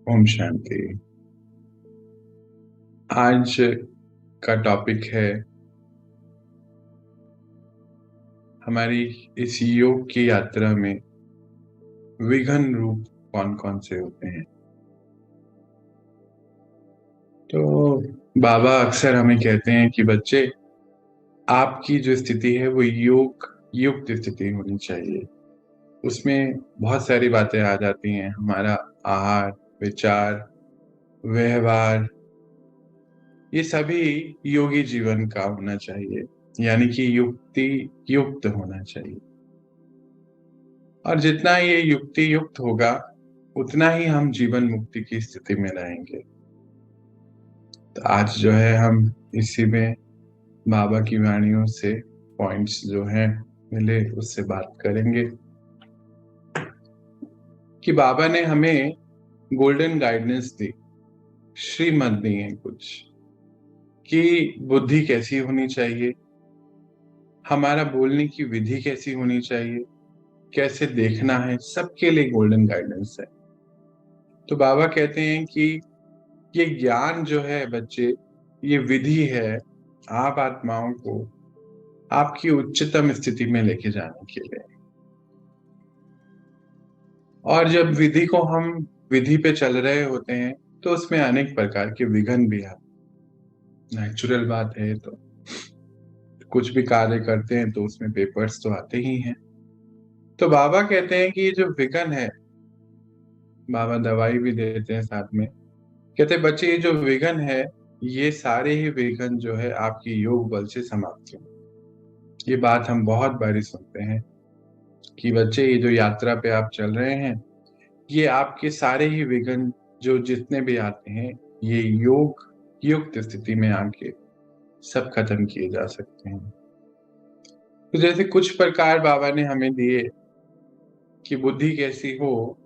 ओम शांति। आज का टॉपिक है हमारी इस योग की यात्रा में विघ्न रूप कौन कौन से होते हैं। तो बाबा अक्सर हमें कहते हैं कि बच्चे, आपकी जो स्थिति है वो योग युक्त स्थिति होनी चाहिए। उसमें बहुत सारी बातें आ जाती हैं, हमारा आहार, विचार, व्यवहार, ये सभी योगी जीवन का होना चाहिए, यानी कि युक्ति युक्त होना चाहिए। और जितना ये युक्ति युक्त होगा उतना ही हम जीवन मुक्ति की स्थिति में रहेंगे। तो आज जो है हम इसी में बाबा की वाणियों से पॉइंट्स जो हैं मिले उससे बात करेंगे कि बाबा ने हमें गोल्डन गाइडेंस दी, श्रीमत दी है कुछ, कि बुद्धि कैसी होनी चाहिए, हमारा बोलने की विधि कैसी होनी चाहिए, कैसे देखना है, सबके लिए गोल्डन गाइडेंस है। तो बाबा कहते हैं कि ये ज्ञान जो है बच्चे, ये विधि है आप आत्माओं को आपकी उच्चतम स्थिति में लेके जाने के लिए। और जब विधि को हम विधि पे चल रहे होते हैं तो उसमें अनेक प्रकार के विघ्न भी आते, नेचुरल बात है। तो कुछ भी कार्य करते हैं तो उसमें पेपर्स तो आते ही हैं। तो बाबा कहते हैं कि ये जो विघ्न है, बाबा दवाई भी देते हैं साथ में, कहते हैं बच्चे ये जो विघ्न है, ये सारे ही विघ्न जो है आपकी योग बल से समाप्त हो। ये बात हम बहुत बारी सुनते हैं कि बच्चे ये जो यात्रा पे आप चल रहे हैं, ये आपके सारे ही विघ्न जो जितने भी आते हैं, ये योग युक्त स्थिति में आके सब खत्म किए जा सकते हैं। तो जैसे कुछ प्रकार बाबा ने हमें दिए कि बुद्धि कैसी हो,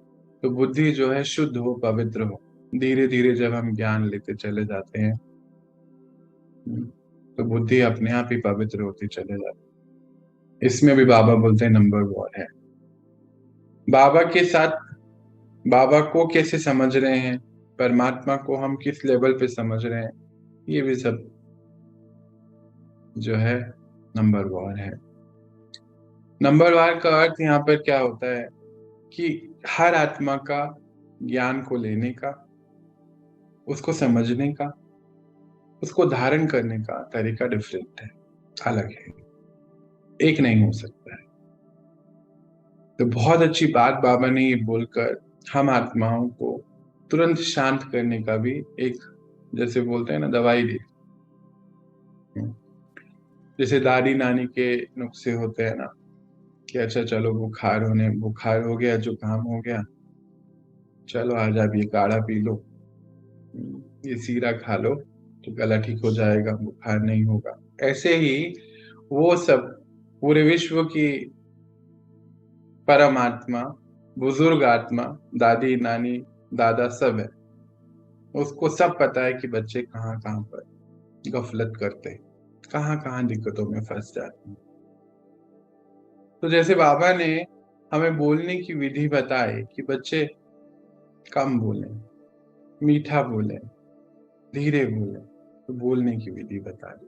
तो बुद्धि जो है शुद्ध हो, पवित्र हो। धीरे धीरे जब हम ज्ञान लेते चले जाते हैं तो बुद्धि अपने आप ही पवित्र होती चले जाती है। इसमें भी बाबा बोलते हैं नंबर वन है। बाबा के साथ बाबा को कैसे समझ रहे हैं, परमात्मा को हम किस लेवल पे समझ रहे हैं, ये भी सब जो है नंबर वन है। नंबर वन का अर्थ यहाँ पर क्या होता है कि हर आत्मा का ज्ञान को लेने का, उसको समझने का, उसको धारण करने का तरीका डिफरेंट है, अलग है, एक नहीं हो सकता है। तो बहुत अच्छी बात बाबा ने ये बोलकर हम आत्माओं को तुरंत शांत करने का भी एक, जैसे बोलते हैं ना, दवाई दी। जैसे दादी नानी के नुस्खे होते हैं ना, कि अच्छा चलो बुखार हो गया, जुकाम हो गया, चलो आज आप ये काढ़ा पी लो, ये सीरा खा लो तो गला ठीक हो जाएगा, बुखार नहीं होगा। ऐसे ही वो सब पूरे विश्व की परमात्मा, बुजुर्ग आत्मा, दादी नानी दादा सब है, उसको सब पता है कि बच्चे कहाँ कहाँ पर गफलत करते हैं, कहाँ कहाँ दिक्कतों में फंस जाते हैं। तो जैसे बाबा ने हमें बोलने की विधि बताई कि बच्चे कम बोलें, मीठा बोलें, धीरे बोलें, तो बोलने की विधि बता दी।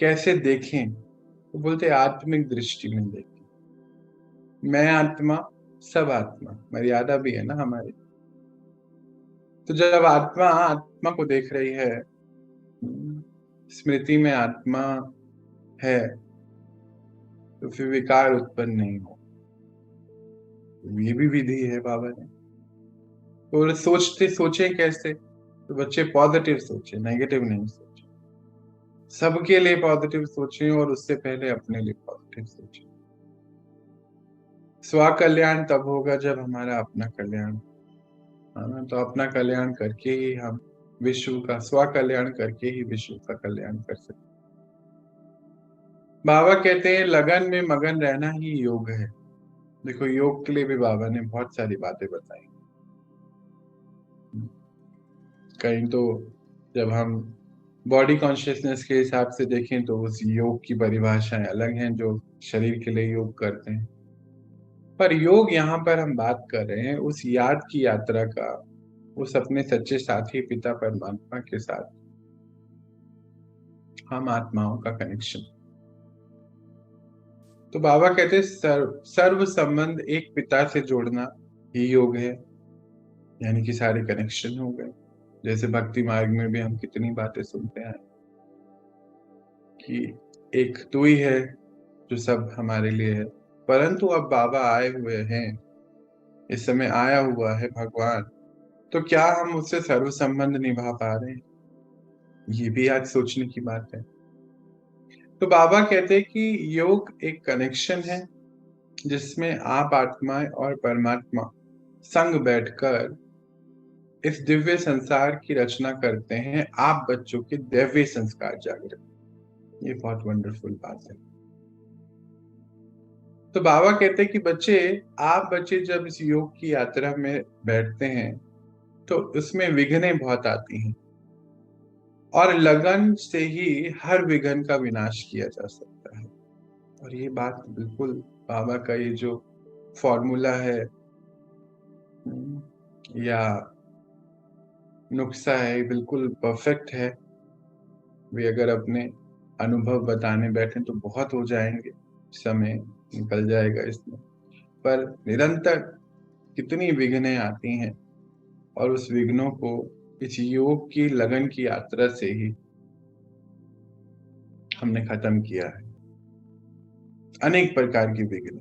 कैसे देखें, तो बोलते आत्मिक दृष्टि में देखें। मैं आत्मा, सब आत्मा, मर्यादा भी है ना हमारी। तो जब आत्मा आत्मा को देख रही है, स्मृति में आत्मा है, तो फिर विकार उत्पन्न नहीं हो। ये भी विधि है बाबा ने। तो सोचे कैसे, तो बच्चे पॉजिटिव सोचे, नेगेटिव नहीं सोचे। सबके लिए पॉजिटिव सोचे और उससे पहले अपने लिए पॉजिटिव सोचे। स्व कल्याण तब होगा जब हमारा अपना कल्याण, है ना। तो अपना कल्याण करके ही हम विश्व का, स्व कल्याण करके ही विश्व का कल्याण कर सकते। बाबा कहते हैं लगन में मगन रहना ही योग है। देखो, योग के लिए भी बाबा ने बहुत सारी बातें बताई। कहीं तो जब हम बॉडी कॉन्शियसनेस के हिसाब से देखें तो उस योग की परिभाषाएं अलग हैं जो शरीर के लिए योग करते हैं। पर योग यहाँ पर हम बात कर रहे हैं उस याद की यात्रा का, उस अपने सच्चे साथी पिता परमात्मा के साथ हम आत्माओं का कनेक्शन। तो बाबा कहते हैं सर्व संबंध एक पिता से जोड़ना ही योग है। यानी कि सारे कनेक्शन हो गए। जैसे भक्ति मार्ग में भी हम कितनी बातें सुनते हैं कि एक तू ही है जो सब हमारे लिए है। परंतु अब बाबा आए हुए हैं, इस समय आया हुआ है भगवान, तो क्या हम उससे सर्व संबंध निभा पा रहे हैं? ये भी आज सोचने की बात है। तो बाबा कहते हैं कि योग एक कनेक्शन है जिसमें आप आत्मा और परमात्मा संग बैठकर इस दिव्य संसार की रचना करते हैं। आप बच्चों के दिव्य संस्कार जागृत। ये बहुत वंडरफुल बात है। तो बाबा कहते हैं कि बच्चे जब इस योग की यात्रा में बैठते हैं तो उसमें विघ्नें बहुत आती हैं, और लगन से ही हर विघ्न का विनाश किया जा सकता है। और ये बात बिल्कुल बाबा का ये जो फॉर्मूला है, या नुस्खा है, बिल्कुल परफेक्ट है। वे अगर अपने अनुभव बताने बैठे तो बहुत हो जाएंगे, समय निकल जाएगा इसमें। पर निरंतर कितनी विघ्नें आती हैं, और उस विघ्नों को इस योग की लगन की यात्रा से ही हमने खत्म किया है। अनेक प्रकार की विघ्न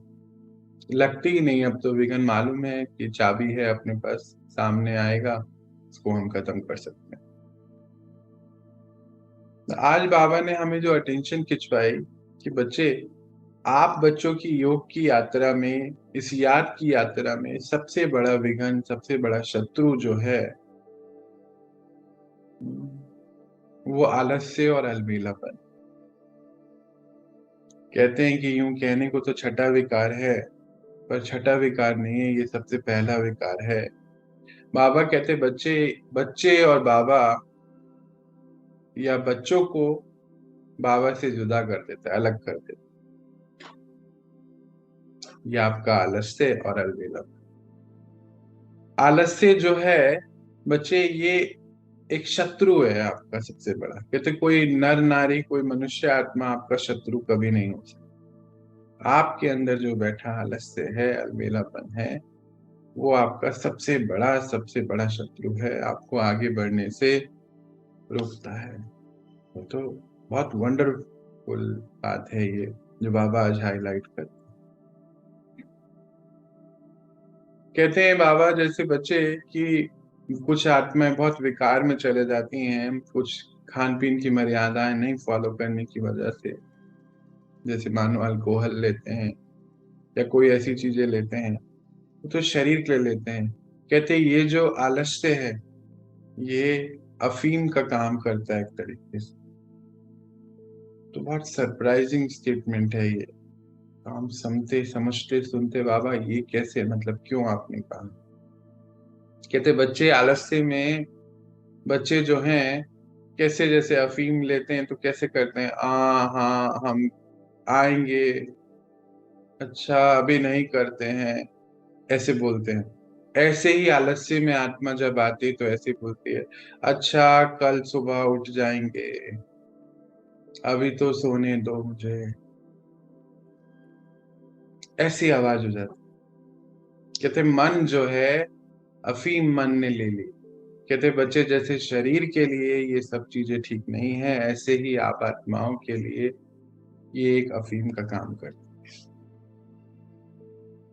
लगती ही नहीं। अब तो विघ्न मालूम है कि चाबी है अपने पास, सामने आएगा, उसको हम खत्म कर सकते हैं। आज बाबा ने हमें जो अटेंशन खिंचवाई कि आप बच्चों की योग की यात्रा में, इस याद की यात्रा में सबसे बड़ा विघ्न, सबसे बड़ा शत्रु जो है, वो आलस्य और अलबेलापन। कहते हैं कि यूं कहने को तो छठा विकार है, पर छठा विकार नहीं है, ये सबसे पहला विकार है। बाबा कहते बच्चे बच्चे और बाबा, या बच्चों को बाबा से जुदा कर देता है, अलग कर देता है। ये आपका आलस्य और अलबेलापन। आलस्य जो है बच्चे, ये एक शत्रु है आपका सबसे बड़ा। कहते कोई नर नारी, कोई मनुष्य आत्मा आपका शत्रु कभी नहीं हो सकता। आपके अंदर जो बैठा आलस्य है, अलबेलापन है, वो आपका सबसे बड़ा शत्रु है, आपको आगे बढ़ने से रोकता है। तो बहुत वंडरफुल बात है ये, जो बाबा आज हाईलाइट करते कहते हैं। बाबा जैसे बच्चे की कुछ आत्माएं बहुत विकार में चले जाती हैं, कुछ खान पीन की मर्यादाएं नहीं फॉलो करने की वजह से, जैसे मानो अल्कोहल लेते हैं या कोई ऐसी चीजें लेते हैं, तो शरीर के लिए लेते हैं। कहते हैं ये जो आलस्य है, ये अफीम का काम करता है एक तरीके से। तो बहुत सरप्राइजिंग स्टेटमेंट है ये। हम समझते सुनते बाबा ये कैसे, मतलब क्यों आपने कहा। कहते बच्चे आलस्य में, बच्चे जो हैं कैसे, जैसे अफीम लेते हैं तो कैसे करते हैं, हाँ हम आएंगे, अच्छा अभी नहीं करते हैं, ऐसे बोलते हैं। ऐसे ही आलस्य में आत्मा जब आती तो ऐसे बोलती है, अच्छा कल सुबह उठ जाएंगे, अभी तो सोने दो मुझे। ऐसी आवाज हो जाती। कहते मन जो है, अफीम मन ने ले ली। कहते बच्चे जैसे शरीर के लिए ये सब चीजें ठीक नहीं है, ऐसे ही आप आत्माओं के लिए ये एक अफीम का काम करते।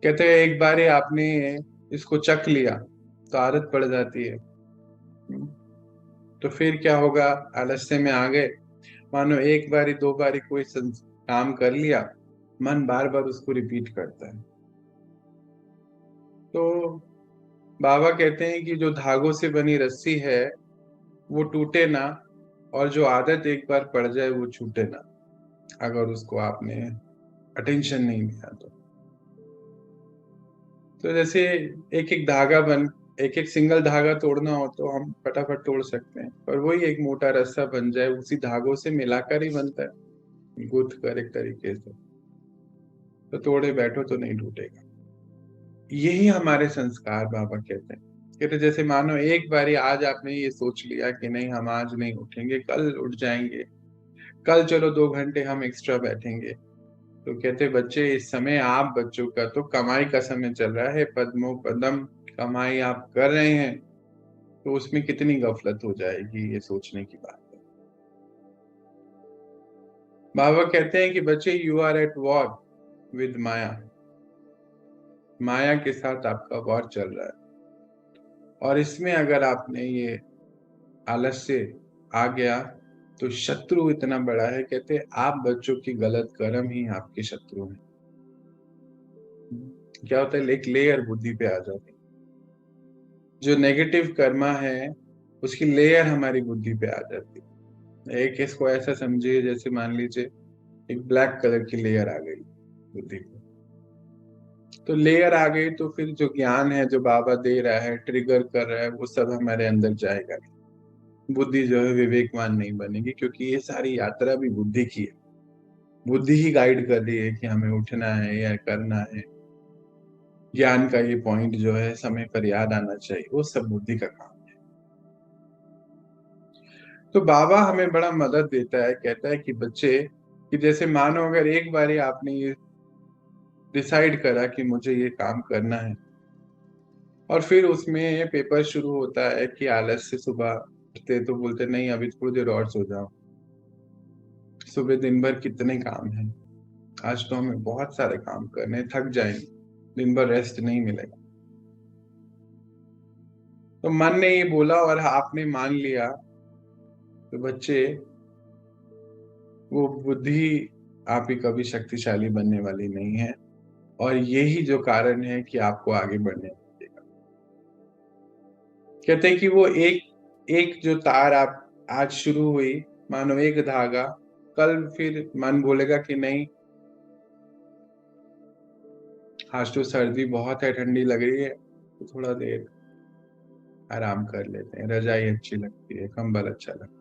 कहते हैं एक बार आपने इसको चख लिया तो आदत पड़ जाती है। तो फिर क्या होगा, आलस्य में आ गए, मानो एक बारी दो बारी कोई काम कर लिया, मन बार बार उसको रिपीट करता है। तो बाबा कहते हैं कि जो धागों से बनी रस्सी है वो टूटे ना, और जो आदत एक बार पड़ जाए वो छूटे ना, अगर उसको आपने अटेंशन नहीं दिया तो जैसे एक एक सिंगल धागा तोड़ना हो तो हम फटाफट तोड़ सकते हैं, पर वही एक मोटा रस्सा बन जाए, उसी धागों से मिलाकर ही बनता है, गुथ कर एक तरीके से, तो तोड़े बैठो तो नहीं टूटेगा। यही हमारे संस्कार बाबा कहते हैं। कहते जैसे मानो एक बारी आज आपने ये सोच लिया कि नहीं हम आज नहीं उठेंगे, कल उठ जाएंगे, कल चलो 2 घंटे हम एक्स्ट्रा बैठेंगे। तो कहते बच्चे इस समय आप बच्चों का तो कमाई का समय चल रहा है, पद्मों पदम कमाई आप कर रहे हैं, तो उसमें कितनी गफलत हो जाएगी, ये सोचने की बात है। बाबा कहते हैं कि बच्चे you are at war with maya, माया के साथ आपका वॉर चल रहा है, और इसमें अगर आपने ये आलस्य आ गया तो शत्रु इतना बड़ा है। कहते आप बच्चों की गलत कर्म ही आपके शत्रु हैं। क्या होता है, एक लेयर बुद्धि पे आ जाती है, जो नेगेटिव कर्मा है उसकी लेयर हमारी बुद्धि पे आ जाती है। एक इसको ऐसा समझिए जैसे मान लीजिए एक ब्लैक कलर की लेयर आ गई बुद्धि पे, तो लेयर आ गई तो फिर जो ज्ञान है जो बाबा दे रहा है, ट्रिगर कर रहा है, वो सब हमारे अंदर जाएगा नहीं। बुद्धि जो है विवेकवान नहीं बनेगी, क्योंकि ये सारी यात्रा भी बुद्धि की है। बुद्धि ही गाइड कर रही है कि हमें उठना है या करना है, ज्ञान का ये पॉइंट जो है समय पर याद आना चाहिए, वो सब बुद्धि का काम है। तो बाबा हमें बड़ा मदद देता है, कहता है कि बच्चे कि जैसे मानो अगर एक बारी आपने ये डिसाइड करा कि मुझे ये काम करना है, और फिर उसमें पेपर शुरू होता है कि आलस से सुबह उठते तो बोलते नहीं अभी थोड़ी देर और सो जाओ, सुबह दिन भर कितने काम हैं, आज तो हमें बहुत सारे काम करने, थक जाएंगे, दिन भर रेस्ट नहीं मिलेगा। तो मन ने ये बोला और आपने मान लिया, तो बच्चे वो बुद्धि आप ही कभी शक्तिशाली बनने वाली नहीं है, और यही जो कारण है कि आपको आगे बढ़ने नहीं देगा। कहते हैं कि वो एक एक जो तार आप आज शुरू हुई, मानो एक धागा, कल फिर मन बोलेगा कि नहीं आज तो सर्दी बहुत है, ठंडी लग रही है, तो थोड़ा देर आराम कर लेते हैं, रजाई अच्छी लगती है, कंबल अच्छा लगता है।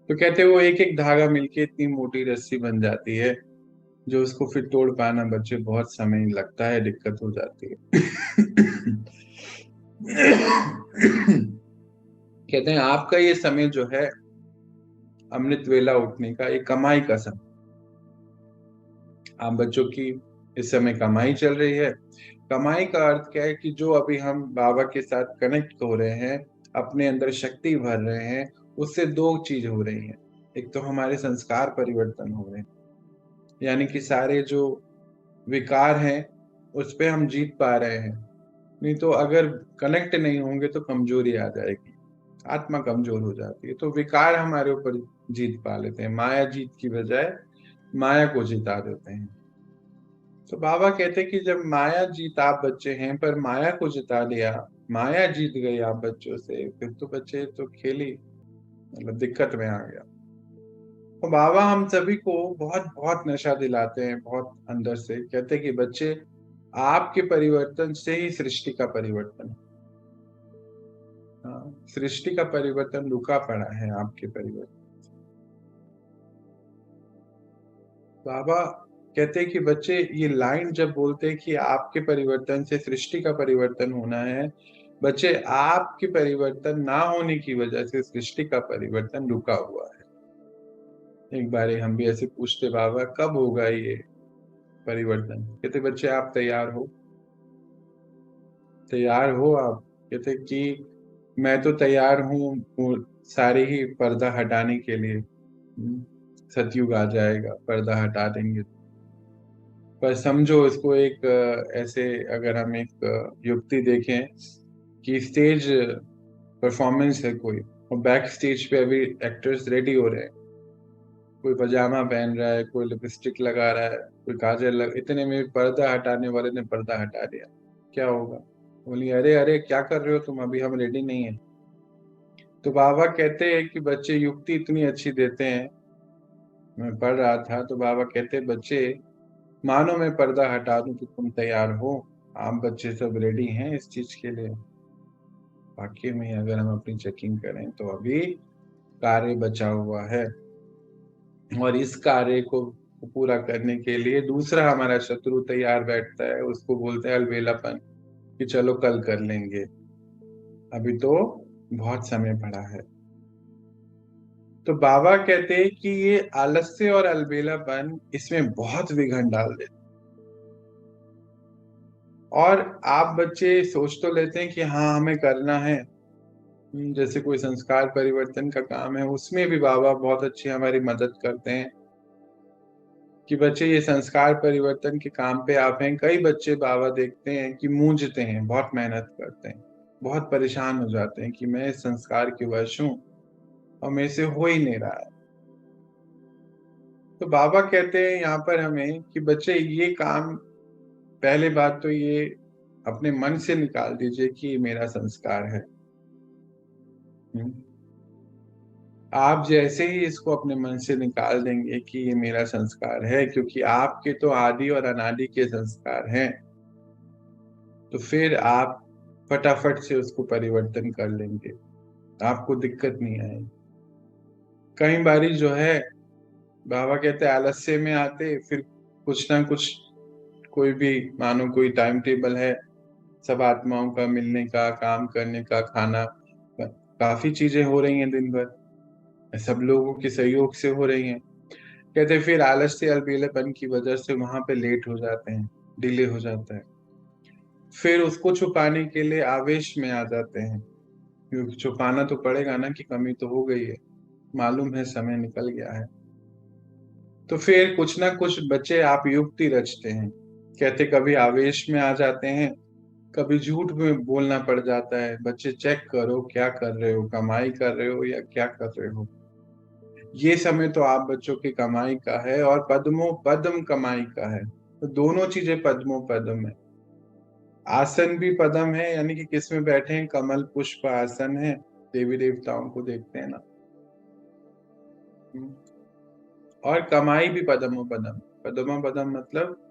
तो कहते हैं वो एक एक धागा मिलके इतनी मोटी रस्सी बन जाती है, जो उसको फिर तोड़ पाना बच्चे बहुत समय लगता है, दिक्कत हो जाती है। कहते हैं आपका ये समय जो है अमृत वेला उठने का, ये कमाई का समय, आप बच्चों की इस समय कमाई चल रही है। कमाई का अर्थ क्या है कि जो अभी हम बाबा के साथ कनेक्ट हो रहे हैं, अपने अंदर शक्ति भर रहे हैं, उससे दो चीज हो रही है। एक तो हमारे संस्कार परिवर्तन हो रहे हैं, यानी कि सारे जो विकार हैं उस पे हम जीत पा रहे हैं। नहीं तो अगर कनेक्ट नहीं होंगे तो कमजोरी आ जाएगी, आत्मा कमजोर हो जाती है, तो विकार हमारे ऊपर जीत पा लेते हैं, माया जीत की बजाय माया को जिता देते हैं। तो बाबा कहते हैं कि जब माया जीत आप बच्चे हैं, पर माया को जिता लिया, माया जीत गई आप बच्चों से, फिर तो बच्चे तो खेली, मतलब दिक्कत में आ गया। तो बाबा हम सभी को बहुत बहुत नशा दिलाते हैं, बहुत अंदर से कहते हैं कि बच्चे आपके परिवर्तन से ही सृष्टि का परिवर्तन है। हाँ, सृष्टि का परिवर्तन रुका पड़ा है आपके परिवर्तन। बाबा कहते हैं कि बच्चे ये लाइन जब बोलते हैं कि आपके परिवर्तन से सृष्टि का परिवर्तन होना है, बच्चे आपके परिवर्तन ना होने की वजह से सृष्टि का परिवर्तन रुका हुआ है। एक बार हम भी ऐसे पूछते बाबा कब होगा ये परिवर्तन, कहते बच्चे आप तैयार हो, तैयार हो आप। कहते कि मैं तो तैयार हूँ वो सारे ही पर्दा हटाने के लिए। सतयुग आ जाएगा, पर्दा हटा देंगे। पर समझो इसको एक ऐसे अगर हम एक युक्ति देखें कि स्टेज परफॉर्मेंस है कोई, और बैक स्टेज पे अभी एक्टर्स रेडी हो रहे हैं, कोई पजामा पहन रहा है, कोई लिपस्टिक लगा रहा है, कोई काजल इतने में पर्दा हटाने वाले ने पर्दा हटा दिया, क्या होगा? बोली अरे अरे क्या कर रहे हो तुम, अभी हम रेडी नहीं है। तो बाबा कहते हैं कि बच्चे युक्ति इतनी अच्छी देते हैं। मैं पढ़ रहा था तो बाबा कहते हैं बच्चे मानो मैं पर्दा हटा दूं तो तुम तैयार हो, आप बच्चे सब रेडी हैं इस चीज के लिए। वाकई में अगर हम अपनी चेकिंग करें तो अभी कार्य बचा हुआ है, और इस कार्य को पूरा करने के लिए दूसरा हमारा शत्रु तैयार बैठता है, उसको बोलते हैं अलबेलापन, कि चलो कल कर लेंगे। अभी तो बहुत समय पड़ा है। तो बाबा कहते हैं कि ये आलस्य और अलबेलापन इसमें बहुत विघन डाल देते। और आप बच्चे सोच तो लेते हैं कि हाँ हमें करना है, जैसे कोई संस्कार परिवर्तन का काम है, उसमें भी बाबा बहुत अच्छी हमारी मदद करते हैं कि बच्चे ये संस्कार परिवर्तन के काम पे आप हैं। कई बच्चे बाबा देखते हैं कि मूंझते हैं, बहुत मेहनत करते हैं, बहुत परेशान हो जाते हैं कि मैं इस संस्कार के वश हूँ और मेरे से हो ही नहीं रहा है। तो बाबा कहते हैं यहाँ पर हमें कि बच्चे ये काम, पहले बात तो ये अपने मन से निकाल दीजिए कि ये मेरा संस्कार है। हम्म। आप जैसे ही इसको अपने मन से निकाल देंगे कि ये मेरा संस्कार है, क्योंकि आपके तो आदि और अनादि के संस्कार हैं, तो फिर आप फटाफट से उसको परिवर्तन कर लेंगे, आपको दिक्कत नहीं आएगी। कई बारी जो है बाबा कहते हैं आलस्य में आते, फिर कुछ ना कुछ, कोई भी मानो कोई टाइम टेबल है सब आत्माओं का मिलने का, काम करने का, खाना, काफी चीजें हो रही हैं दिन भर, सब लोगों के सहयोग से हो रही हैं। कहते फिर आलस्य अलबेलेपन की वजह से वहां पे लेट हो जाते हैं, डिले हो जाता है। फिर उसको छुपाने के लिए आवेश में आ जाते हैं, क्योंकि छुपाना तो पड़ेगा ना कि कमी तो हो गई है, मालूम है समय निकल गया है। तो फिर कुछ ना कुछ बच्चे आप युक्ति रचते हैं। कहते कभी आवेश में आ जाते हैं, कभी झूठ में बोलना पड़ जाता है। बच्चे चेक करो क्या कर रहे हो, कमाई कर रहे हो या क्या कर रहे हो। ये समय तो आप बच्चों की कमाई का है और पद्मो पद्म कमाई का है, तो दोनों चीजें पद्मो पद्म है। आसन भी पद्म है, यानी कि किस में बैठे हैं, कमल पुष्प आसन है, देवी देवताओं को देखते हैं ना। हम्म। और कमाई भी पद्मो पद्म। पद्मो पद्म मतलब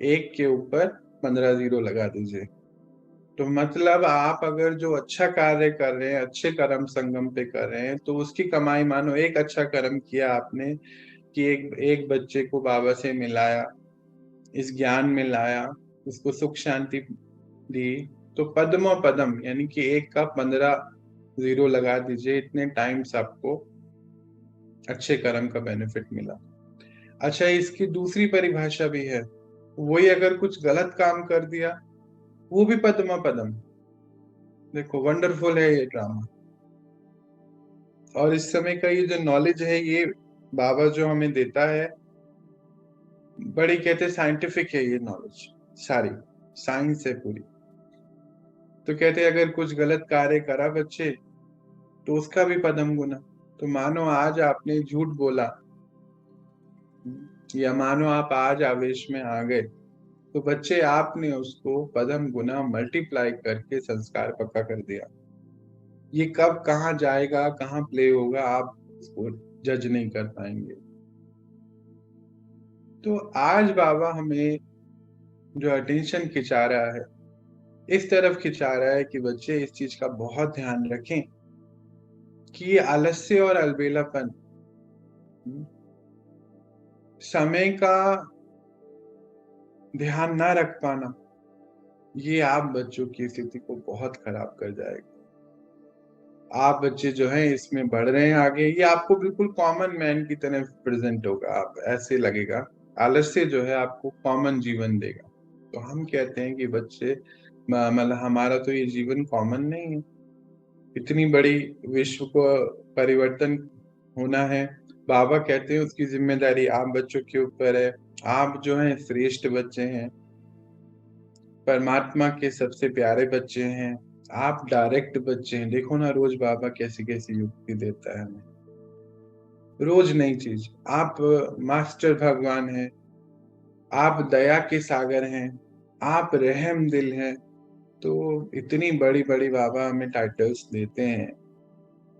एक के ऊपर 15 जीरो लगा दीजिए। तो मतलब आप अगर जो अच्छा कार्य कर रहे हैं, अच्छे कर्म संगम पे कर रहे हैं, तो उसकी कमाई मानो एक अच्छा कर्म किया आपने कि एक एक बच्चे को बाबा से मिलाया, इस ज्ञान में लाया, उसको सुख शांति दी, तो पद्मो पदम यानी कि एक का 15 जीरो लगा दीजिए, इतने टाइम्स आपको अच्छे कर्म का बेनिफिट मिला। अच्छा, इसकी दूसरी परिभाषा भी है, वही अगर कुछ गलत काम कर दिया, वो भी पद्मा पदम। देखो वंडरफुल है ये ड्रामा। और इस समय का ये जो नॉलेज है, ये बाबा जो हमें देता है, बड़ी कहते साइंटिफिक है ये नॉलेज, सारी साइंस है पूरी। तो कहते अगर कुछ गलत कार्य करा बच्चे, तो उसका भी पदम गुना। तो मानो आज आपने झूठ बोला, या मानो आप आज आवेश में आ गए, तो बच्चे आपने उसको पदम गुना मल्टीप्लाई करके संस्कार पक्का कर दिया। ये कब कहाँ जाएगा, कहाँ प्ले होगा, आप इसको जज नहीं कर पाएंगे। तो आज बाबा हमें जो अटेंशन खिंचा रहा है, इस तरफ खिंचा रहा है कि बच्चे इस चीज का बहुत ध्यान रखें कि ये आलस्य और अलबेलापन, समय का ध्यान ना रख पाना, ये आप बच्चों की स्थिति को बहुत खराब कर जाएगा। आप बच्चे जो हैं इसमें बढ़ रहे हैं आगे, ये आपको बिल्कुल कॉमन मैन की तरह प्रेजेंट होगा, आप ऐसे लगेगा। आलस्य जो है आपको कॉमन जीवन देगा। तो हम कहते हैं कि बच्चे, मतलब हमारा तो ये जीवन कॉमन नहीं है, इतनी बड़ी विश्व को परिवर्तन होना है। बाबा कहते हैं उसकी जिम्मेदारी आप बच्चों के ऊपर है। आप जो हैं श्रेष्ठ बच्चे हैं, परमात्मा के सबसे प्यारे बच्चे हैं, आप डायरेक्ट बच्चे हैं। देखो ना रोज बाबा कैसी कैसी युक्ति देता है हमें, रोज नई चीज। आप मास्टर भगवान हैं, आप दया के सागर हैं, आप रहम दिल हैं। तो इतनी बड़ी बड़ी बाबा हमें टाइटल्स देते हैं।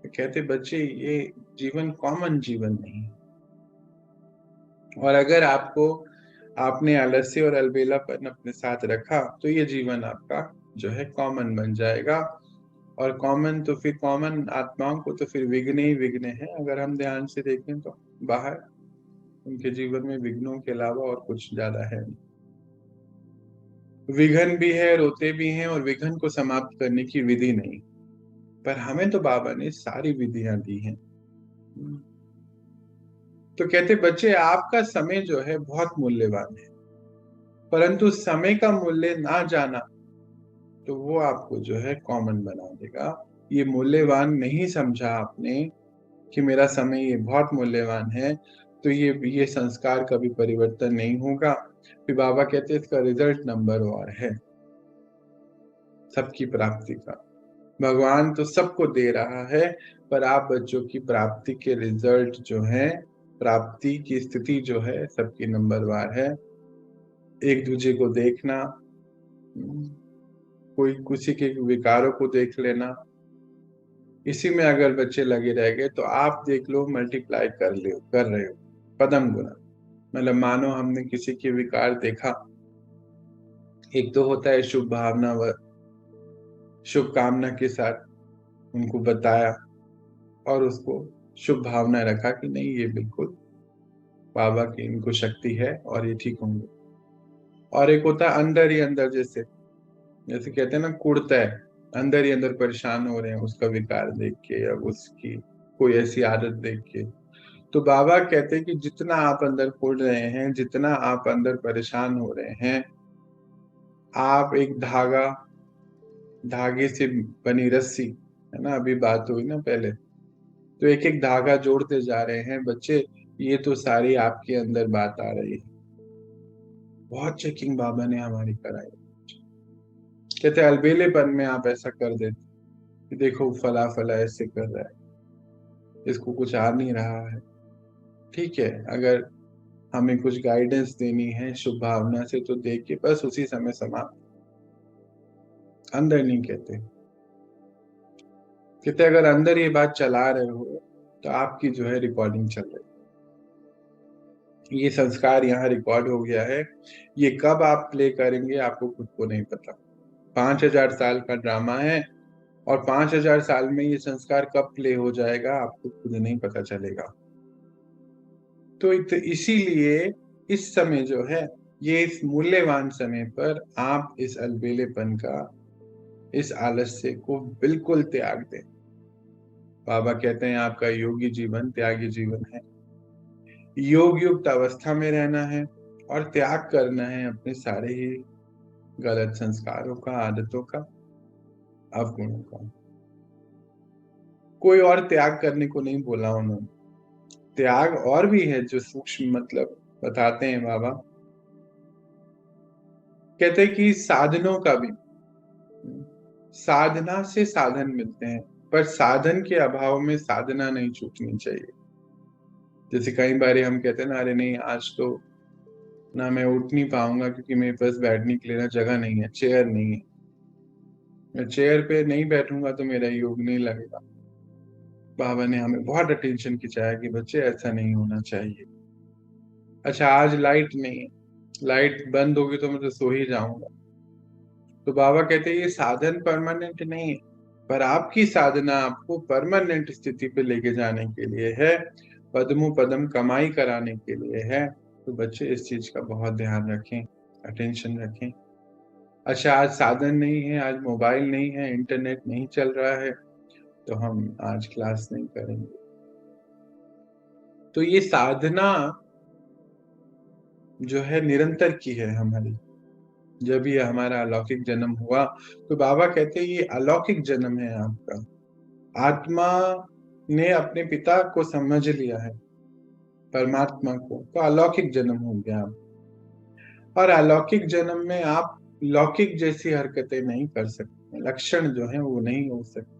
कहते बच्चे ये जीवन कॉमन जीवन नहीं है। और अगर आपको, आपने आलस्य और अलबेलापन अपने साथ रखा, तो ये जीवन आपका जो है कॉमन बन जाएगा। और कॉमन तो फिर कॉमन आत्माओं को तो फिर विघ्न ही विघ्न है, अगर हम ध्यान से देखें तो बाहर उनके जीवन में विघ्नों के अलावा और कुछ ज्यादा है नहीं। विघन भी है, रोते भी हैं, और विघन को समाप्त करने की विधि नहीं। पर हमें तो बाबा ने सारी विधियां दी हैं। तो कहते बच्चे, आपका समय जो है बहुत मूल्यवान है, परंतु समय का मूल्य ना जाना तो वो आपको जो है कॉमन बना देगा। ये मूल्यवान नहीं समझा आपने कि मेरा समय ये बहुत मूल्यवान है, तो ये संस्कार कभी परिवर्तन नहीं होगा। फिर बाबा कहते हैं इसका रिजल्ट नंबर और है सबकी प्राप्ति का। भगवान तो सबको दे रहा है, पर आप बच्चों की प्राप्ति के रिजल्ट जो है, प्राप्ति की स्थिति जो है, सबकी नंबरवार है। एक दूसरे को देखना, कोई किसी के विकारों को देख लेना, इसी में अगर बच्चे लगे रह गए तो आप देख लो मल्टीप्लाई कर रहे हो पदम गुना। मतलब मानो हमने किसी के विकार देखा, एक तो होता है शुभ भावना व शुभ कामना के साथ उनको बताया और उसको शुभ भावना रखा कि नहीं ये बिल्कुल बाबा की इनको शक्ति है और ये ठीक होंगे। और एक होता है अंदर ही अंदर, जैसे जैसे कहते हैं ना कुड़ता है, अंदर ही अंदर परेशान हो रहे हैं उसका विकार देख के या उसकी कोई ऐसी आदत देख के। तो बाबा कहते हैं कि जितना आप अंदर कुड़ रहे हैं, जितना आप अंदर परेशान हो रहे हैं, आप एक धागे से बनी रस्सी है ना, अभी बात हुई ना पहले, तो एक एक धागा जोड़ते जा रहे हैं बच्चे। ये तो सारी आपके अंदर बात आ रही है। बहुत चेकिंग बाबा ने हमारी कराई। कहते अलबेलेपन में आप ऐसा कर देते कि देखो फला फला ऐसे कर रहा है, इसको कुछ आ नहीं रहा है। ठीक है, अगर हमें कुछ गाइडेंस देनी है शुभ भावना से तो देख के बस उसी समय समाप्त, अंदर नहीं कहते। कहते अगर अंदर ये बात चला रहे हो तो आपकी जो है रिकॉर्डिंग चल रही है, ये संस्कार यहाँ रिकॉर्ड हो गया है। ये कब आप प्ले करेंगे आपको खुद को नहीं पता। 5,000 साल का ड्रामा है, और 5,000 साल में ये संस्कार कब प्ले हो जाएगा आपको खुद नहीं पता चलेगा। तो इसीलिए इस समय जो है, ये इस मूल्यवान समय पर आप इस अलबेलेपन का, इस आलस्य को बिल्कुल त्याग दें। बाबा कहते हैं आपका योगी जीवन त्यागी जीवन है। योग युक्त अवस्था में रहना है और त्याग करना है अपने सारे ही गलत संस्कारों का, आदतों का, अवगुणों का। कोई और त्याग करने को नहीं बोला उन्होंने। त्याग और भी है जो सूक्ष्म मतलब बताते हैं बाबा। कहते हैं कि साधनों का भी, साधना से साधन मिलते हैं, पर साधन के अभाव में साधना नहीं छूटनी चाहिए। जैसे कई बार हम कहते हैं ना, अरे नहीं आज तो ना मैं उठ नहीं पाऊंगा क्योंकि मेरे पास बैठने के लिए ना जगह नहीं है, चेयर नहीं है, मैं चेयर पे नहीं बैठूंगा तो मेरा योग नहीं लगेगा। बाबा ने हमें बहुत अटेंशन खिंचाया कि बच्चे ऐसा नहीं होना चाहिए। अच्छा आज लाइट नहीं है, लाइट बंद होगी तो मैं तो सो ही जाऊंगा। तो बाबा कहते हैं ये साधन परमानेंट नहीं है, पर आपकी साधना आपको परमानेंट स्थिति पे लेके जाने के लिए है, पद्मों पदम कमाई कराने के लिए है। तो बच्चे इस चीज का बहुत ध्यान रखें, अटेंशन रखें। अच्छा आज साधन नहीं है, आज मोबाइल नहीं है, इंटरनेट नहीं चल रहा है, तो हम आज क्लास नहीं करेंगे। तो ये साधना जो है निरंतर की है हमारी। जब ये हमारा अलौकिक जन्म हुआ तो बाबा कहते हैं ये अलौकिक जन्म है आपका। आत्मा ने अपने पिता को समझ लिया है, परमात्मा को, तो अलौकिक जन्म हो गया आप। और अलौकिक जन्म में आप लौकिक जैसी हरकतें नहीं कर सकते, लक्षण जो है वो नहीं हो सकते।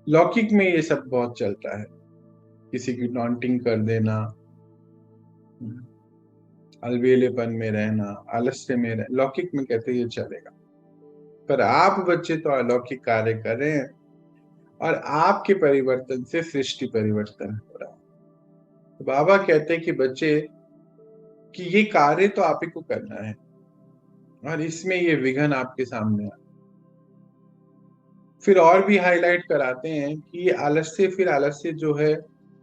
लौकिक में ये सब बहुत चलता है, किसी की टॉन्टिंग कर देना, अलबेलेपन में रहना, आलस्य में रहना, लौकिक में कहते ये चलेगा। पर आप बच्चे तो अलौकिक कार्य कर रहे हैं, और आपके परिवर्तन से सृष्टि परिवर्तन हो रहा है। तो बाबा कहते हैं कि बच्चे कि ये कार्य तो आप ही को करना है, और इसमें ये विघन आपके सामने आ। फिर और भी हाईलाइट कराते हैं कि ये आलस्य, फिर आलस्य जो है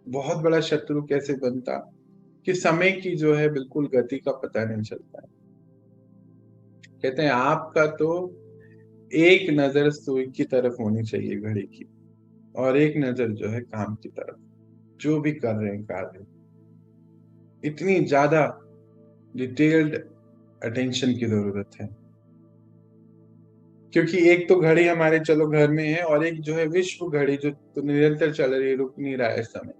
बहुत बड़ा शत्रु कैसे बनता, कि समय की जो है बिल्कुल गति का पता नहीं चलता है। कहते हैं आपका तो एक नजर सुई की तरफ होनी चाहिए घड़ी की, और एक नजर जो है काम की तरफ, जो भी कर रहे हैं कार्य। इतनी ज्यादा डिटेल्ड अटेंशन की जरूरत है, क्योंकि एक तो घड़ी हमारे चलो घर में है, और एक जो है विश्व घड़ी जो तो निरंतर चल रही है, रुक नहीं रहा है समय।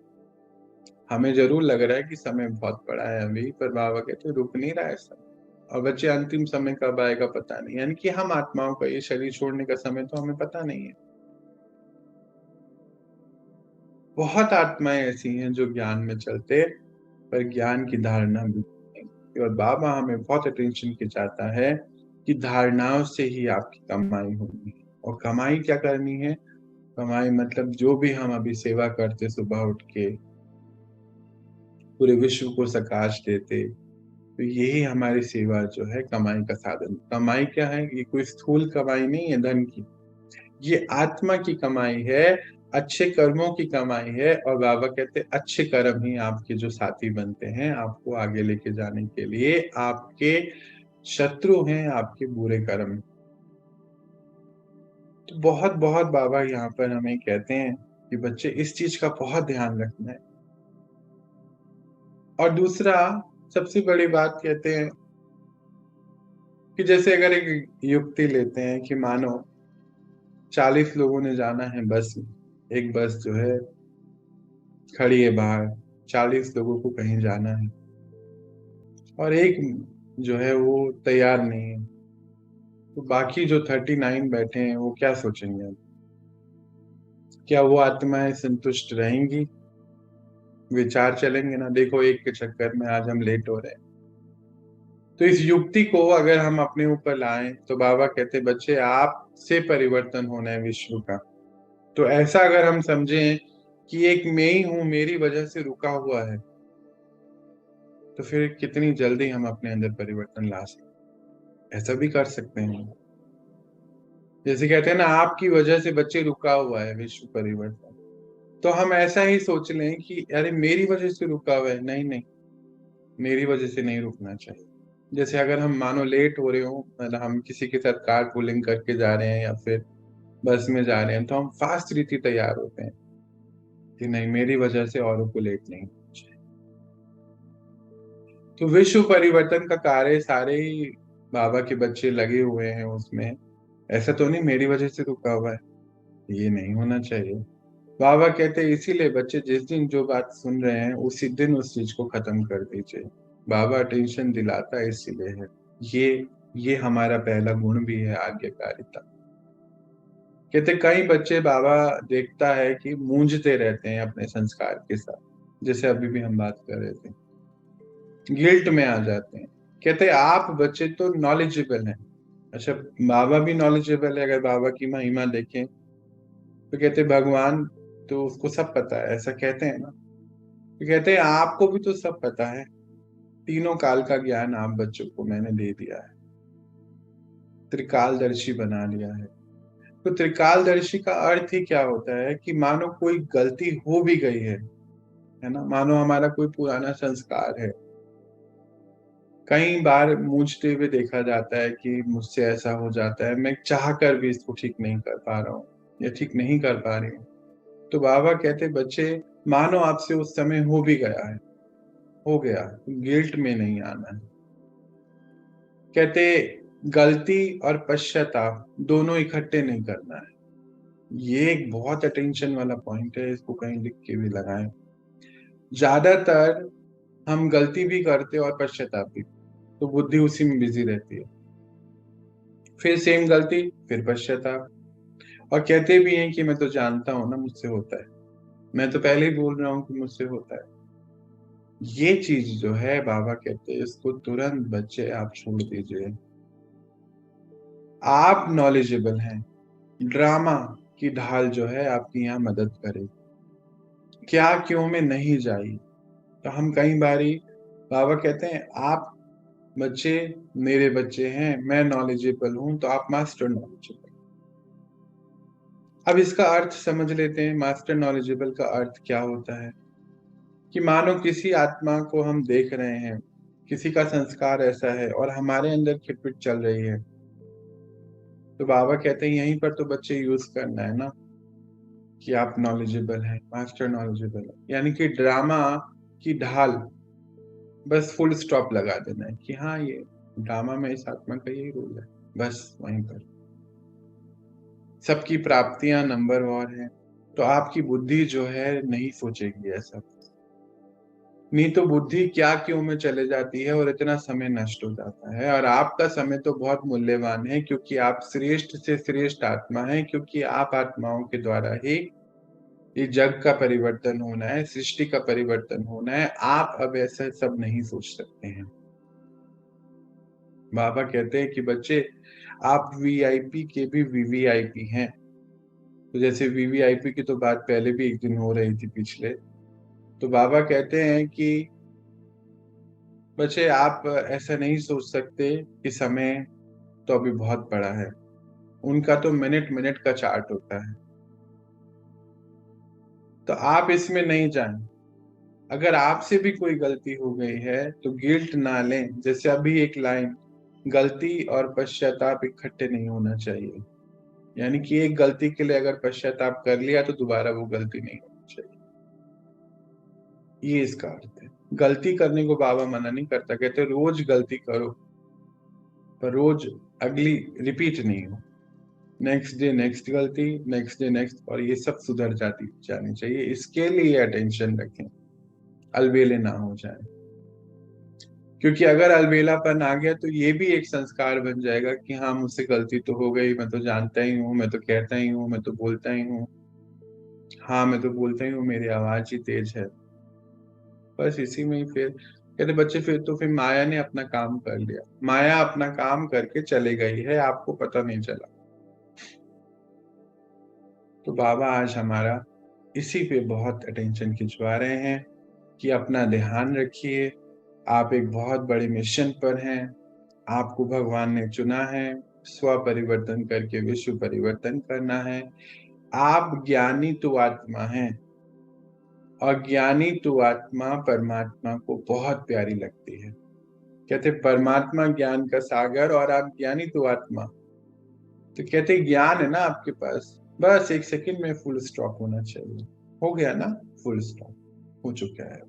हमें जरूर लग रहा है कि समय बहुत बड़ा है अभी, पर बाबा कहते हैं रुक नहीं रहा है समय। और बच्चे अंतिम समय कब आएगा पता नहीं, यानी कि हम आत्माओं का ये शरीर छोड़ने का समय तो हमें पता नहीं है। बहुत आत्माएं ऐसी हैं जो ज्ञान में चलते, पर ज्ञान की धारणा भी नहीं। और बाबा हमें बहुत अटेंशन खिंचाता है कि धारणाओं से ही आपकी कमाई होगी। और कमाई क्या करनी है? कमाई मतलब जो भी हम अभी सेवा करते, सुबह उठ के पूरे विश्व को प्रकाश देते, तो यही हमारी सेवा जो है कमाई का साधन। कमाई क्या है? ये कोई स्थूल कमाई नहीं है धन की, ये आत्मा की कमाई है, अच्छे कर्मों की कमाई है। और बाबा कहते हैं अच्छे कर्म ही आपके जो साथी बनते हैं आपको आगे लेके जाने के लिए। आपके शत्रु हैं आपके बुरे कर्म। तो बहुत बहुत बाबा यहाँ पर हमें कहते हैं कि बच्चे इस चीज का बहुत ध्यान रखना है। और दूसरा सबसे बड़ी बात कहते हैं कि जैसे अगर एक युक्ति लेते हैं कि मानो 40 लोगों ने जाना है बस में, एक बस जो है खड़ी है बाहर, 40 लोगों को कहीं जाना है, और एक जो है वो तैयार नहीं है, तो बाकी जो 39 बैठे हैं वो क्या सोचेंगे? क्या वो आत्माएं संतुष्ट रहेंगी? विचार चलेंगे ना, देखो एक के चक्कर में आज हम लेट हो रहे हैं। तो इस युक्ति को अगर हम अपने ऊपर लाएं तो बाबा कहते बच्चे आपसे परिवर्तन होना है विश्व का। तो ऐसा अगर हम समझें कि एक मैं ही हूं, मेरी वजह से रुका हुआ है, तो फिर कितनी जल्दी हम अपने अंदर परिवर्तन ला सकते, ऐसा भी कर सकते हैं। जैसे कहते हैं ना आपकी वजह से बच्चे रुका हुआ है विश्व परिवर्तन, तो हम ऐसा ही सोच लें कि अरे मेरी वजह से रुका हुआ है। नहीं नहीं, मेरी वजह से नहीं रुकना चाहिए। जैसे अगर हम मानो लेट हो रहे हो, मतलब हम किसी के साथ कार पूलिंग करके जा रहे हैं या फिर बस में जा रहे हैं, तो हम फास्ट रीति तैयार होते हैं कि नहीं मेरी वजह से औरों को लेट नहीं होना चाहिए। तो विश्व परिवर्तन का कार्य सारे ही बाबा के बच्चे लगे हुए हैं उसमें। ऐसा तो नहीं मेरी वजह से रुका हुआ है, ये नहीं होना चाहिए। बाबा कहते हैं इसीलिए बच्चे जिस दिन जो बात सुन रहे हैं उसी दिन उस चीज को खत्म कर दीजिए। बाबा टेंशन दिलाता है इसीलिए है। ये हमारा पहला गुण भी है आज्ञाकारिता। कहते कई बच्चे बाबा देखता है कि मूंझते रहते हैं अपने संस्कार के साथ, जैसे अभी भी हम बात कर रहे थे, गिल्ट में आ जाते हैं। कहते आप बच्चे तो नॉलेजेबल हैं। अच्छा, बाबा भी नॉलेजेबल है। अगर बाबा की महिमा देखें तो कहते भगवान तो उसको सब पता है, ऐसा कहते हैं ना। तो कहते हैं आपको भी तो सब पता है, तीनों काल का ज्ञान आप बच्चों को मैंने दे दिया है, त्रिकालदर्शी बना लिया है। तो त्रिकालदर्शी का अर्थ ही क्या होता है कि मानो कोई गलती हो भी गई है ना, मानो हमारा कोई पुराना संस्कार है, कई बार मूझते हुए देखा जाता है कि मुझसे ऐसा हो जाता है, मैं चाह कर भी इसको ठीक नहीं कर पा रहा हूँ या ठीक नहीं कर पा रही हूँ। तो बाबा कहते बच्चे मानो आपसे उस समय हो भी गया है, हो गया, गिल्ट में नहीं आना है। कहते गलती और पश्चाताप दोनों इकट्ठे नहीं करना है। ये एक बहुत अटेंशन वाला पॉइंट है, इसको कहीं लिख के भी लगाएं। ज्यादातर हम गलती भी करते और पश्चाताप भी, तो बुद्धि उसी में बिजी रहती है, फिर सेम गलती फिर पश्चाताप। और कहते भी हैं कि मैं तो जानता हूं ना मुझसे होता है, मैं तो पहले ही बोल रहा हूँ कि मुझसे होता है। ये चीज जो है बाबा कहते हैं इसको तुरंत बच्चे आप छोड़ दीजिए। आप नॉलेजेबल हैं, ड्रामा की ढाल जो है आपकी यहाँ मदद करे, क्या क्यों में नहीं जाइए। तो हम कई बारी बाबा कहते हैं आप बच्चे मेरे बच्चे हैं, मैं नॉलेजेबल हूं तो आप मास्टर नॉलेजेबल। अब इसका अर्थ समझ लेते हैं, मास्टर नॉलेजेबल का अर्थ क्या होता है। कि मानो किसी आत्मा को हम देख रहे हैं, किसी का संस्कार ऐसा है और हमारे अंदर खिटपिट चल रही है, तो बाबा कहते हैं यहीं पर तो बच्चे यूज करना है ना, कि आप नॉलेजेबल हैं, मास्टर नॉलेजेबल है, यानी कि ड्रामा की ढाल बस फुल स्टॉप लगा देना है कि हाँ ये ड्रामा में इस आत्मा का यही रोल है, बस वहीं पर सबकी प्राप्तियां नंबर वार हैं, तो आपकी बुद्धि जो है नहीं सोचेगी ऐसा, नहीं तो बुद्धि क्या क्यों में चले जाती है और इतना समय नष्ट हो जाता है। और आपका समय तो बहुत मूल्यवान है, क्योंकि आप श्रेष्ठ से श्रेष्ठ आत्मा हैं, क्योंकि आप आत्माओं के द्वारा ही ये जग का परिवर्तन होना है, सृष्टि का परिवर्तन होना है। आप अब ऐसा सब नहीं सोच सकते हैं। बाबा कहते हैं कि बच्चे आप वीआईपी के भी वीवीआईपी हैं। तो जैसे वीवीआईपी की तो बात पहले भी एक दिन हो रही थी पिछले, तो बाबा कहते हैं कि बच्चे आप ऐसा नहीं सोच सकते कि समय तो अभी बहुत बड़ा है, उनका तो मिनट मिनट का चार्ट होता है, तो आप इसमें नहीं जाएं। अगर आपसे भी कोई गलती हो गई है तो गिल्ट ना लें। जैसे अभी एक लाइन, गलती और पश्चाताप इकट्ठे नहीं होना चाहिए, यानी कि एक गलती के लिए अगर पश्चाताप कर लिया तो दोबारा वो गलती नहीं होनी चाहिए, ये इसका अर्थ है। गलती करने को बाबा मना नहीं करता, कहते रोज गलती करो पर रोज अगली रिपीट नहीं हो। नेक्स्ट डे नेक्स्ट गलती, नेक्स्ट डे नेक्स्ट, और ये सब सुधर जाती जानी चाहिए। इसके लिए अटेंशन रखें, अलबेले ना हो जाए, क्योंकि अगर अलबेलापन आ गया तो ये भी एक संस्कार बन जाएगा कि हाँ मुझसे गलती तो हो गई, मैं तो जानता ही हूँ, मैं तो कहता ही हूँ, मैं तो बोलता ही हूँ, हाँ मैं तो बोलता ही हूँ, मेरी आवाज ही तेज है। बस इसी में ही फिर कहते बच्चे, फिर माया ने अपना काम कर लिया, माया अपना काम करके चले गई है, आपको पता नहीं चला। तो बाबा आज हमारा इसी पे बहुत अटेंशन खिंचवा रहे हैं कि अपना ध्यान रखिए, आप एक बहुत बड़े मिशन पर हैं, आपको भगवान ने चुना है, स्व परिवर्तन करके विश्व परिवर्तन करना है। आप ज्ञानी तो आत्मा हैं, और ज्ञानी तो आत्मा परमात्मा को बहुत प्यारी लगती है। कहते परमात्मा ज्ञान का सागर और आप ज्ञानी तो आत्मा, तो कहते ज्ञान है ना आपके पास, बस एक सेकंड में फुल स्टॉप होना चाहिए। हो गया ना, फुल स्टॉप हो चुका है,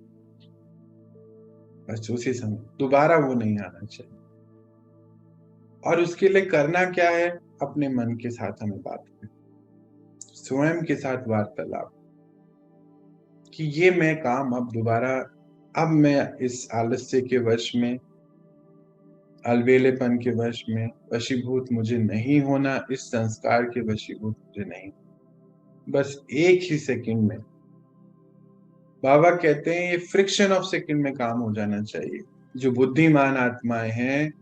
बस उसी समय दोबारा वो नहीं आना चाहिए। और उसके लिए करना क्या है, अपने मन के साथ हमें बात करें, स्वयं के साथ वार्तालाप, कि ये मैं काम अब दोबारा, अब मैं इस आलस्य के वश में, अलबेलेपन के वश में वशीभूत मुझे नहीं होना, इस संस्कार के वशीभूत मुझे नहीं, बस एक ही सेकंड में। बाबा कहते हैं ये फ्रिक्शन ऑफ सेकंड में काम हो जाना चाहिए। जो बुद्धिमान आत्माएं हैं,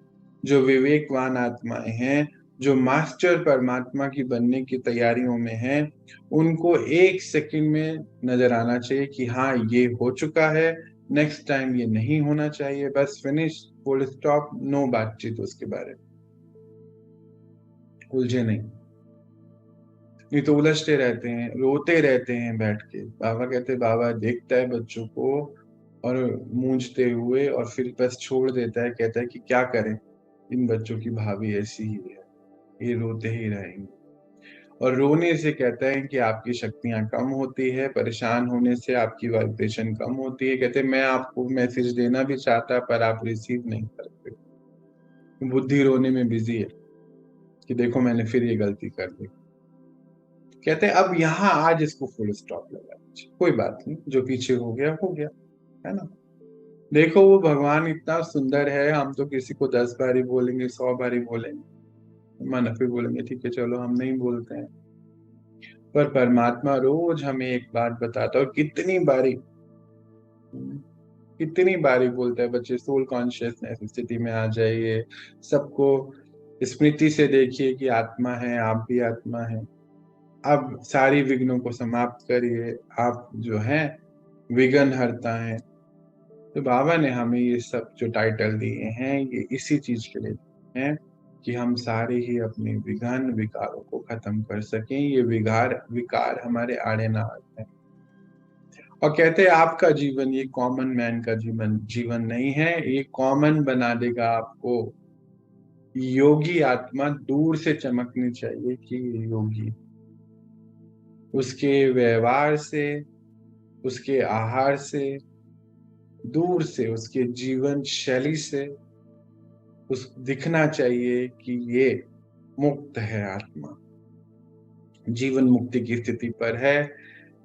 जो विवेकवान आत्माएं हैं, जो मास्टर परमात्मा की बनने की तैयारियों में हैं, उनको एक सेकंड में नजर आना चाहिए कि हाँ ये हो चुका है, नेक्स्ट टाइम ये नहीं होना चाहिए, बस फिनिश, फुल स्टॉप, नो बातचीत उसके बारे में, उलझे नहीं। नहीं तो उलझते रहते हैं, रोते रहते हैं बैठ के। बाबा कहते, बाबा देखता है बच्चों को और मूंझते हुए, और फिर बस छोड़ देता है, कहता है कि क्या करें, इन बच्चों की भाभी ऐसी ही है, ये रोते ही रहेंगे। और रोने से कहता है कि आपकी शक्तियां कम होती है, परेशान होने से आपकी वाइब्रेशन कम होती है। कहते मैं आपको मैसेज देना भी चाहता पर आप रिसीव नहीं करते, बुद्धि रोने में बिजी है कि देखो मैंने फिर ये गलती कर दी। कहते हैं अब यहाँ आज इसको फुल स्टॉप लगा दीजिए, कोई बात नहीं, जो पीछे हो गया, है ना। देखो वो भगवान इतना सुंदर है, हम तो किसी को 10 बारी बोलेंगे, 100 बारी बोलेंगे, मन फिर बोलेंगे ठीक है चलो हम नहीं बोलते हैं, पर परमात्मा रोज हमें एक बात बताता है, और कितनी बारी बोलता है बच्चे, सोल कॉन्शियसनेस स्थिति में आ जाइए, सबको स्मृति से देखिए कि आत्मा है, आप भी आत्मा है, अब सारी विघ्नों को समाप्त करिए, आप जो हैं विघ्न हरता है। तो बाबा ने हमें ये सब जो टाइटल दिए हैं ये इसी चीज के लिए दिए हैं कि हम सारे ही अपने विघ्न विकारों को खत्म कर सकें, ये विकार विकार हमारे आड़े ना आ जाए। और कहते हैं आपका जीवन, ये कॉमन मैन का जीवन जीवन नहीं है, ये कॉमन बना देगा आपको। योगी आत्मा दूर से चमकनी चाहिए कि ये योगी, उसके व्यवहार से, उसके आहार से, दूर से उसके जीवन शैली से उस दिखना चाहिए कि ये मुक्त है, आत्मा जीवन मुक्ति की स्थिति पर है,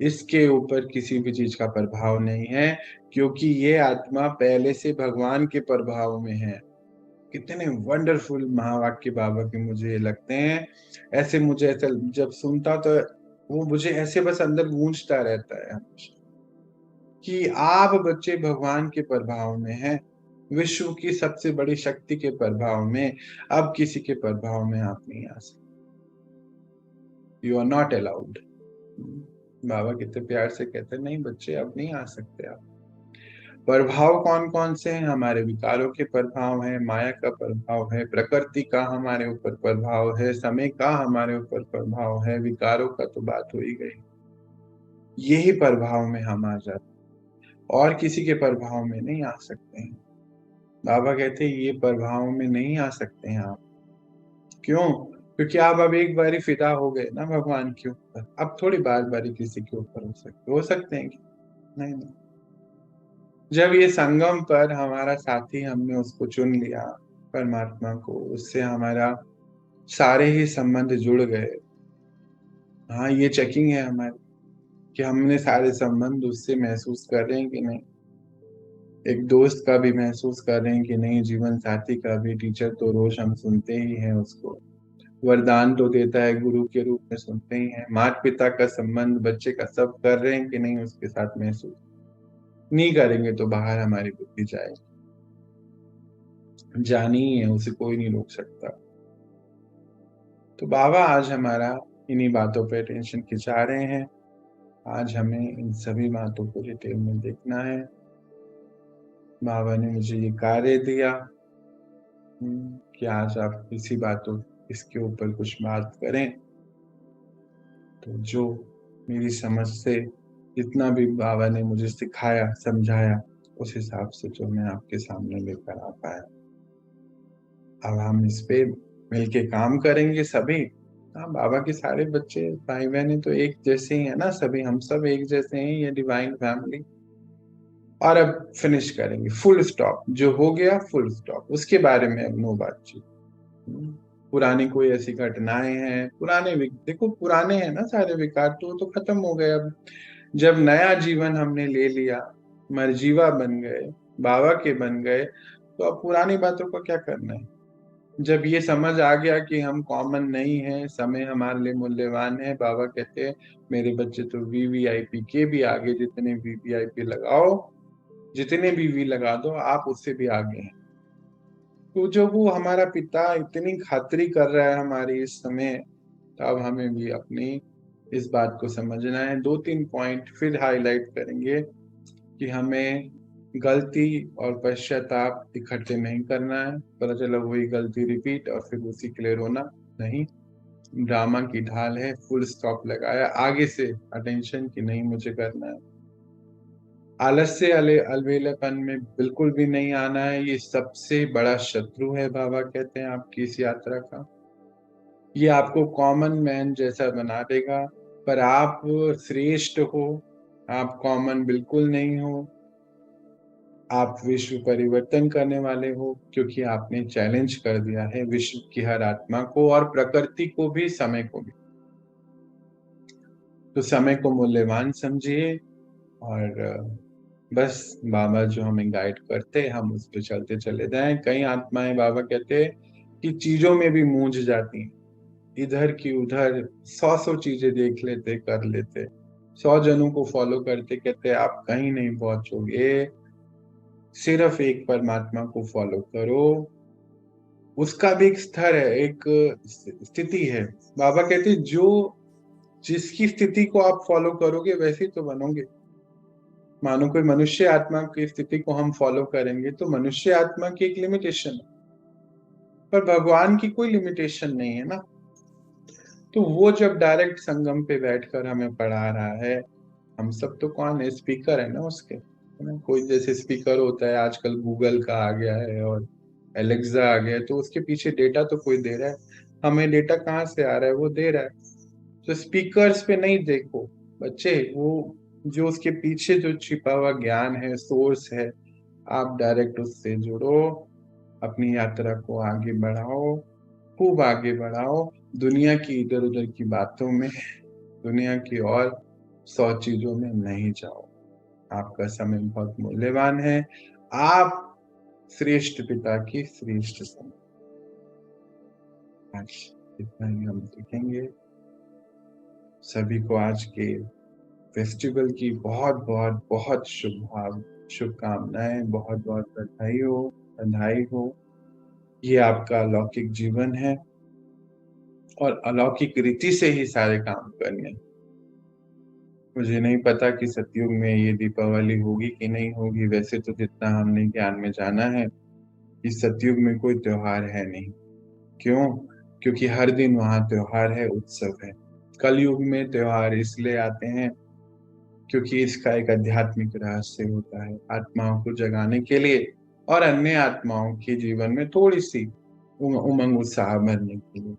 इसके ऊपर किसी भी चीज का प्रभाव नहीं है, क्योंकि ये आत्मा पहले से भगवान के प्रभाव में है। कितने वंडरफुल महावाक्य बाबा के मुझे लगते हैं। ऐसे मुझे ऐसा जब सुनता तो वो मुझे ऐसे बस अंदर गूंजता रहता है हमेशा कि आप बच्चे भगवान के प्रभाव में हैं, विश्व की सबसे बड़ी शक्ति के प्रभाव में। अब किसी के प्रभाव में आप नहीं आ सकते, यू आर नॉट अलाउड। बाबा कितने प्यार से कहते हैं, नहीं बच्चे अब नहीं आ सकते आप। प्रभाव कौन कौन से हैं? हमारे विकारों के प्रभाव है, माया का प्रभाव है, प्रकृति का हमारे ऊपर प्रभाव है, समय का हमारे ऊपर प्रभाव है, विकारों का तो बात हो ही गई। यही प्रभाव में हम आ जाते, और किसी के प्रभाव में नहीं आ सकते हैं। बाबा कहते हैं ये प्रभाव में नहीं आ सकते हैं आप। क्यों? क्योंकि आप अब एक बारी फिदा हो गए ना भगवान के ऊपर, अब थोड़ी बार बारी किसी के ऊपर हो सकते हैं क्या? नहीं नहीं। जब ये संगम पर हमारा साथी, हमने उसको चुन लिया परमात्मा को, उससे हमारा सारे ही संबंध जुड़ गए। हाँ, ये चेकिंग है हमारी कि हमने सारे संबंध उससे महसूस कर रहे हैं कि नहीं, एक दोस्त का भी महसूस कर रहे हैं कि नहीं, जीवन साथी का भी। टीचर तो रोज हम सुनते ही हैं उसको, वरदान तो देता है गुरु के रूप में, सुनते ही हैं। माता पिता का संबंध, बच्चे का, सब कर रहे हैं कि नहीं उसके साथ महसूस? नहीं करेंगे तो बाहर हमारी बुद्धि जाएगी, जानी ही है, उसे कोई नहीं रोक सकता। तो बाबा आज हमारा इन्हीं बातों पे टेंशन खिंचा रहे हैं। आज हमें इन सभी बातों को डिटेल में देखना है। बाबा ने मुझे ये कार्य दिया कि आज आप इसी बातों, इसके ऊपर कुछ बात करें। तो जो मेरी समझ से जितना भी बाबा ने मुझे सिखाया, समझाया, उस हिसाब से जो मैं आपके सामने लेकर आ पाया। अब हम इस पे मिलके काम करेंगे सभी। हाँ, बाबा के सारे बच्चे भाई बहने तो एक जैसे ही है ना, सभी हम सब एक जैसे हैं, ये डिवाइन फैमिली। और अब फिनिश करेंगे, फुल स्टॉप। जो हो गया फुल स्टॉप, उसके बारे में अब नो बातचीत। पुरानी कोई ऐसी घटनाएं हैं, पुराने देखो पुराने हैं ना सारे विकार, तो वो तो खत्म हो गए। अब जब नया जीवन हमने ले लिया, मरजीवा बन गए, बाबा के बन गए, तो अब पुरानी बातों का क्या करना है? जब ये समझ आ गया कि हम कॉमन नहीं है, समय हमारे लिए मूल्यवान है। बाबा कहते हैं मेरे बच्चे तो वीवीआईपी के भी आगे, जितने वीवीआईपी लगाओ, जितने भी लगा दो, आप उससे भी आगे हैं। तो जब वो हमारा पिता इतनी खातिरी कर रहा है हमारी इस समय, तब हमें भी अपनी इस बात को समझना है। 2-3 पॉइंट फिर हाईलाइट करेंगे कि हमें गलती और पश्चाताप इकट्ठे नहीं करना है। पता चला वही गलती रिपीट और फिर उसी के लिए रोना नहीं। ड्रामा की ढाल है, फुल स्टॉप लगाया, आगे से अटेंशन की नहीं मुझे करना है। आलस्य अलवेलापन में बिल्कुल भी नहीं आना है, ये सबसे बड़ा शत्रु है बाबा कहते हैं आपकी इस यात्रा का। ये आपको कॉमन मैन जैसा बना देगा, पर आप श्रेष्ठ हो, आप कॉमन बिल्कुल नहीं हो। आप विश्व परिवर्तन करने वाले हो, क्योंकि आपने चैलेंज कर दिया है विश्व की हर आत्मा को, और प्रकृति को भी, समय को भी। तो समय को मूल्यवान समझिए, और बस बाबा जो हमें गाइड करते हैं हम उस पे चलते चले जाएं। कई आत्माएं बाबा कहते हैं कि चीजों में भी मूंझ जाती हैं, इधर की उधर 100 चीजें देख लेते, कर लेते, 100 जनों को फॉलो करते, कहते आप कहीं नहीं पहुंचोगे, सिर्फ एक परमात्मा को फॉलो करो। उसका भी एक स्तर है, एक स्थिति है। बाबा कहते जो जिसकी स्थिति को आप फॉलो करोगे वैसे ही तो बनोगे। मानो कोई मनुष्य आत्मा की स्थिति को हम फॉलो करेंगे तो मनुष्य आत्मा की एक लिमिटेशन है, पर भगवान की कोई लिमिटेशन नहीं है ना। तो वो जब डायरेक्ट संगम पे बैठकर हमें पढ़ा रहा है, हम सब तो कौन है, स्पीकर है ना उसके, है ना? कोई जैसे स्पीकर होता है, आजकल गूगल का आ गया है और एलेक्सा आ गया है, तो उसके पीछे डेटा तो कोई दे रहा है। हमें डेटा कहाँ से आ रहा है? वो दे रहा है। तो स्पीकर्स पे नहीं देखो बच्चे, वो जो उसके पीछे जो छिपा हुआ ज्ञान है, सोर्स है, आप डायरेक्ट उससे जुड़ो, अपनी यात्रा को आगे बढ़ाओ, खूब आगे बढ़ाओ। दुनिया की इधर-उधर की बातों में, दुनिया की और 100 चीज़ों में नहीं जाओ। आपका समय बहुत मूल्यवान है। आप श्रेष्ठ पिता की श्रेष्ठ संतान। आज इतना ही हम सीखेंगे। सभी को आज के फेस्टिवल की बहुत-बहुत बहुत शुभकामनाएँ, बहुत-बहुत बधाई हो। ये आपका अलौकिक जीवन है और अलौकिक रीति से ही सारे काम करने हैं। मुझे नहीं पता कि सतयुग में ये दीपावली होगी कि नहीं होगी, वैसे तो जितना हमने ज्ञान में जाना है, कि सतयुग में कोई त्योहार है नहीं। क्यों? क्योंकि हर दिन वहाँ त्योहार है, उत्सव है। कलयुग में त्योहार इसलिए आते हैं, क्योंकि इसका एक आध्यात्मिक रहस्य होता है, आत्माओं को जगाने के लिए और अन्य आत्माओं के जीवन में थोड़ी-सी उमंग उत्साह भरने के लिए।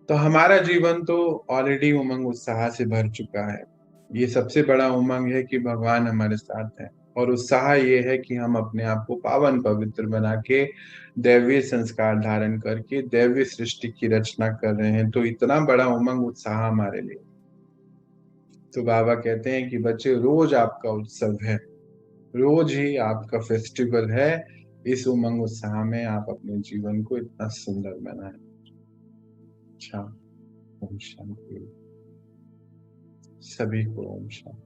तो हमारा जीवन तो ऑलरेडी उमंग उत्साह से भर चुका है। ये सबसे बड़ा उमंग है कि भगवान हमारे साथ हैं और उत्साह ये है कि हम अपने आप को पावन पवित्र बना के दैवीय संस्कार धारण करके दैवीय सृष्टि की रचना कर रहे हैं। तो इतना बड़ा उमंग उत्साह हमारे लिए। तो बाबा कहते हैं कि बच्चे रोज आपका उत्सव है, रोज ही आपका फेस्टिवल है। इस उमंग उत्साह में आप अपने जीवन को इतना सुंदर बनाएं। अच्छा, ओम शांति। सभी को ओम शांति।